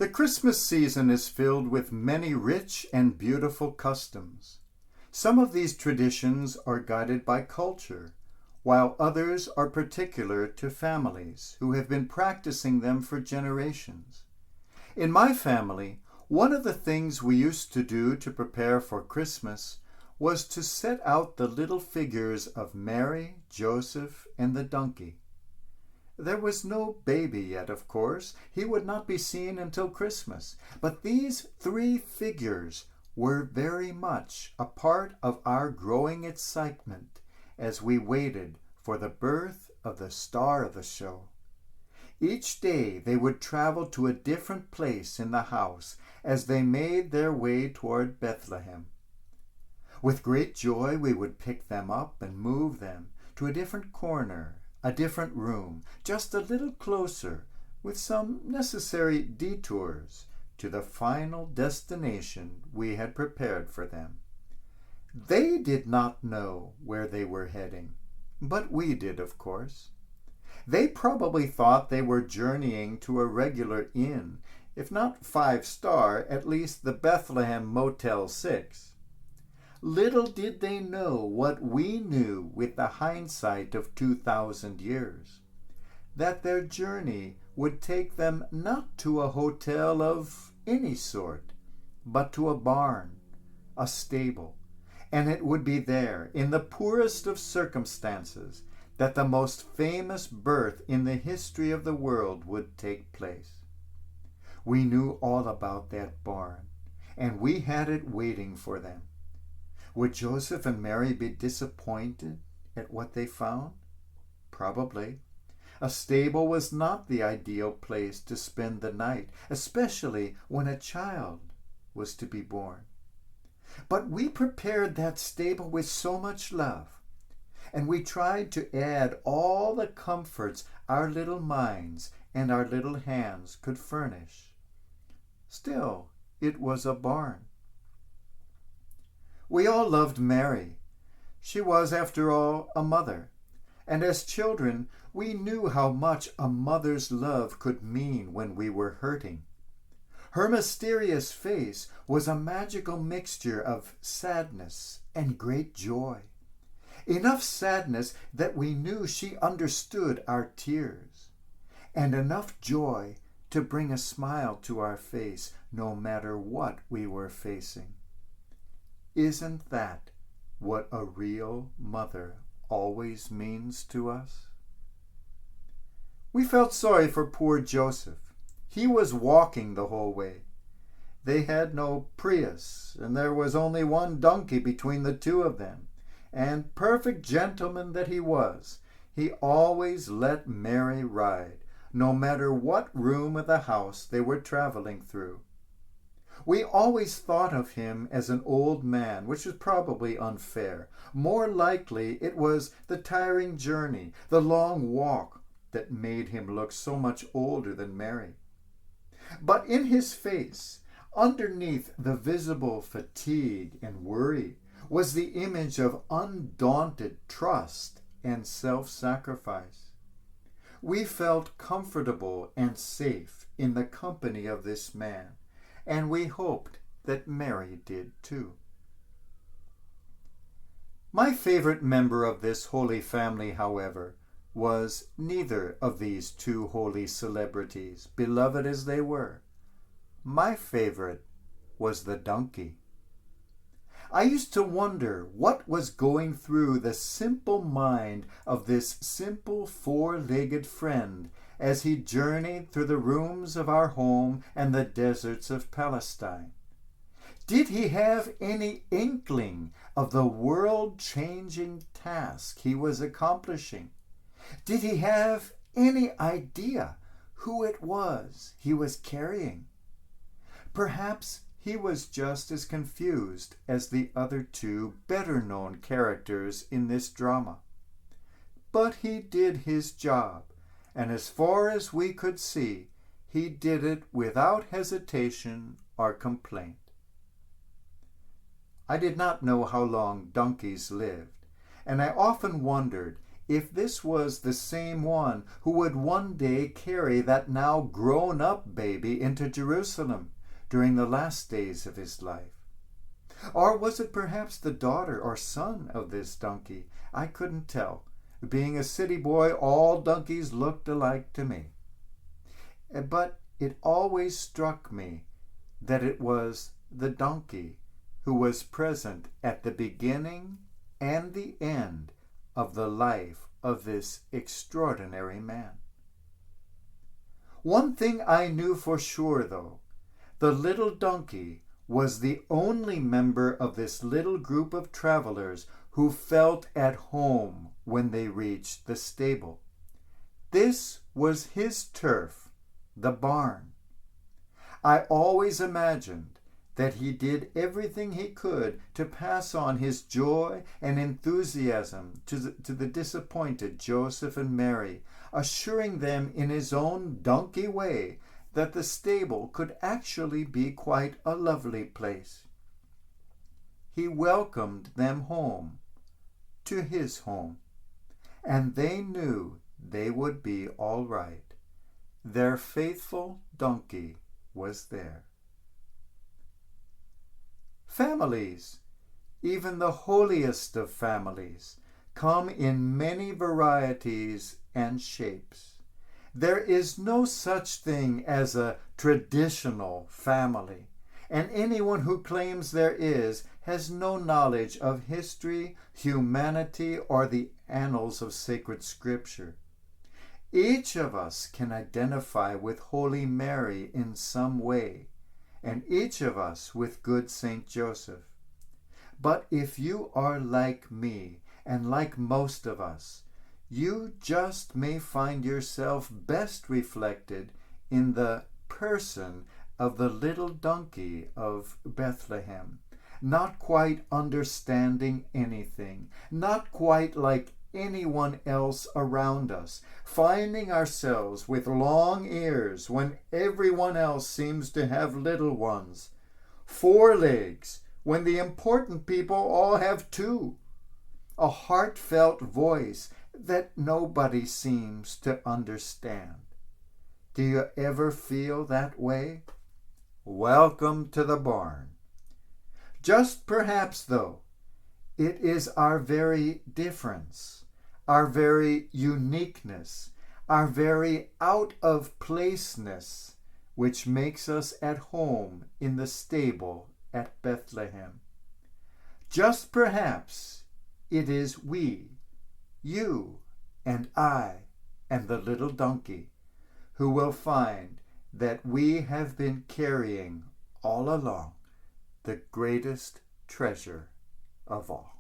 The Christmas season is filled with many rich and beautiful customs. Some of these traditions are guided by culture, while others are particular to families who have been practicing them for generations. In my family, one of the things we used to do to prepare for Christmas was to set out the little figures of Mary, Joseph, and the donkey. There was no baby yet, of course. He would not be seen until Christmas. But these three figures were very much a part of our growing excitement as we waited for the birth of the star of the show. Each day they would travel to a different place in the house as they made their way toward Bethlehem. With great joy we would pick them up and move them to a different corner, a different room, just a little closer, with some necessary detours to the final destination we had prepared for them. They did not know where they were heading, but we did, of course. They probably thought they were journeying to a regular inn, if not 5-star, at least the Bethlehem Motel 6. Little did they know what we knew with the hindsight of 2,000 years, that their journey would take them not to a hotel of any sort, but to a barn, a stable, and it would be there, in the poorest of circumstances, that the most famous birth in the history of the world would take place. We knew all about that barn, and we had it waiting for them. Would Joseph and Mary be disappointed at what they found? Probably. A stable was not the ideal place to spend the night, especially when a child was to be born. But we prepared that stable with so much love, and we tried to add all the comforts our little minds and our little hands could furnish. Still, it was a barn. We all loved Mary. She was, after all, a mother, and as children we knew how much a mother's love could mean when we were hurting. Her mysterious face was a magical mixture of sadness and great joy. Enough sadness that we knew she understood our tears, and enough joy to bring a smile to our face no matter what we were facing. Isn't that what a real mother always means to us? We felt sorry for poor Joseph. He was walking the whole way. They had no Prius, and there was only one donkey between the two of them. And perfect gentleman that he was, he always let Mary ride, no matter what room of the house they were traveling through. We always thought of him as an old man, which was probably unfair. More likely it was the tiring journey, the long walk, that made him look so much older than Mary. But in his face, underneath the visible fatigue and worry, was the image of undaunted trust and self-sacrifice. We felt comfortable and safe in the company of this man, and we hoped that Mary did too. My favorite member of this Holy Family, however, was neither of these two holy celebrities, beloved as they were. My favorite was the donkey. I used to wonder what was going through the simple mind of this simple 4-legged friend as he journeyed through the rooms of our home and the deserts of Palestine. Did he have any inkling of the world-changing task he was accomplishing? Did he have any idea who it was he was carrying? Perhaps he was just as confused as the other two better-known characters in this drama. But he did his job, and as far as we could see, he did it without hesitation or complaint. I did not know how long donkeys lived, and I often wondered if this was the same one who would one day carry that now grown-up baby into Jerusalem during the last days of his life. Or was it perhaps the daughter or son of this donkey? I couldn't tell. Being a city boy, all donkeys looked alike to me. But it always struck me that it was the donkey who was present at the beginning and the end of the life of this extraordinary man. One thing I knew for sure, though, the little donkey was the only member of this little group of travelers who felt at home when they reached the stable. This was his turf, the barn. I always imagined that he did everything he could to pass on his joy and enthusiasm to the disappointed Joseph and Mary, assuring them in his own donkey way that the stable could actually be quite a lovely place. He welcomed them home, to his home, and they knew they would be all right. Their faithful donkey was there. Families, even the holiest of families, come in many varieties and shapes. There is no such thing as a traditional family, and anyone who claims there is has no knowledge of history, humanity, or the annals of sacred scripture. Each of us can identify with Holy Mary in some way, and each of us with good Saint Joseph. But if you are like me, and like most of us, you just may find yourself best reflected in the person of the little donkey of Bethlehem, not quite understanding anything, not quite like anyone else around us, finding ourselves with long ears when everyone else seems to have little ones, 4 legs when the important people all have 2, a heartfelt voice that nobody seems to understand. Do you ever feel that way? Welcome to the barn. Just perhaps, though, it is our very difference, our very uniqueness, our very out-of-placeness, which makes us at home in the stable at Bethlehem. Just perhaps it is we, you and I and the little donkey, who will find that we have been carrying all along the greatest treasure of all.